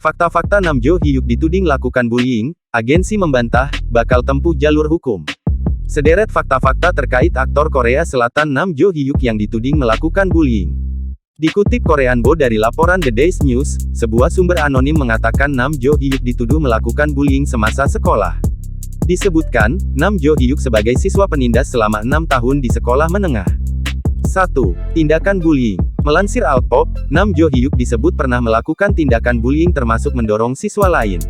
Fakta-fakta Nam Jo Hyuk dituding lakukan bullying, agensi membantah, bakal tempuh jalur hukum. Sederet fakta-fakta terkait aktor Korea Selatan Nam Jo Hyuk yang dituding melakukan bullying. Dikutip Koreanbo dari laporan The Daily News, sebuah sumber anonim mengatakan Nam Jo Hyuk dituduh melakukan bullying semasa sekolah. Disebutkan, Nam Jo Hyuk sebagai siswa penindas selama 6 tahun di sekolah menengah. 1. Tindakan bullying. Melansir Altpop, Nam Jo Hyuk disebut pernah melakukan tindakan bullying termasuk mendorong siswa lain.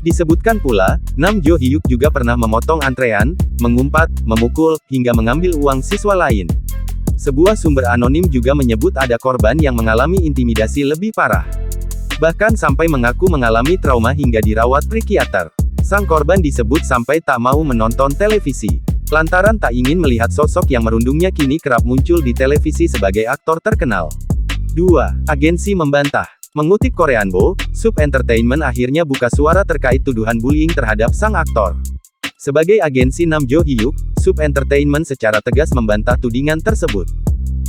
Disebutkan pula, Nam Jo Hyuk juga pernah memotong antrean, mengumpat, memukul, hingga mengambil uang siswa lain. Sebuah sumber anonim juga menyebut ada korban yang mengalami intimidasi lebih parah. Bahkan sampai mengaku mengalami trauma hingga dirawat psikiater. Sang korban disebut sampai tak mau menonton televisi. Lantaran tak ingin melihat sosok yang merundungnya kini kerap muncul di televisi sebagai aktor terkenal. 2. Agensi membantah. Mengutip Koreanbo, Sub Entertainment akhirnya buka suara terkait tuduhan bullying terhadap sang aktor. Sebagai agensi Nam Jo Hyuk, Sub Entertainment secara tegas membantah tudingan tersebut.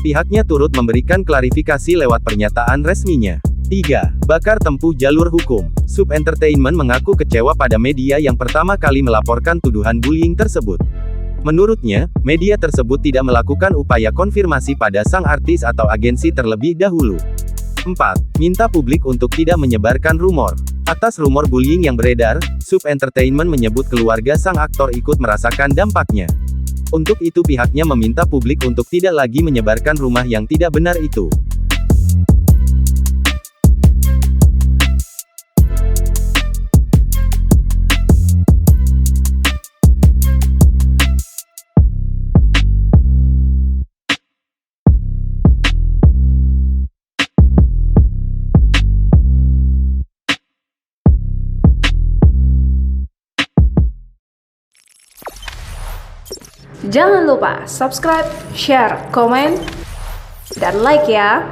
Pihaknya turut memberikan klarifikasi lewat pernyataan resminya. 3. Bakar tempuh jalur hukum. Sub Entertainment mengaku kecewa pada media yang pertama kali melaporkan tuduhan bullying tersebut. Menurutnya, media tersebut tidak melakukan upaya konfirmasi pada sang artis atau agensi terlebih dahulu. 4. Minta publik untuk tidak menyebarkan rumor. Atas rumor bullying yang beredar, Sub Entertainment menyebut keluarga sang aktor ikut merasakan dampaknya. Untuk itu pihaknya meminta publik untuk tidak lagi menyebarkan rumah yang tidak benar itu. Jangan lupa subscribe, share, komen, dan like ya.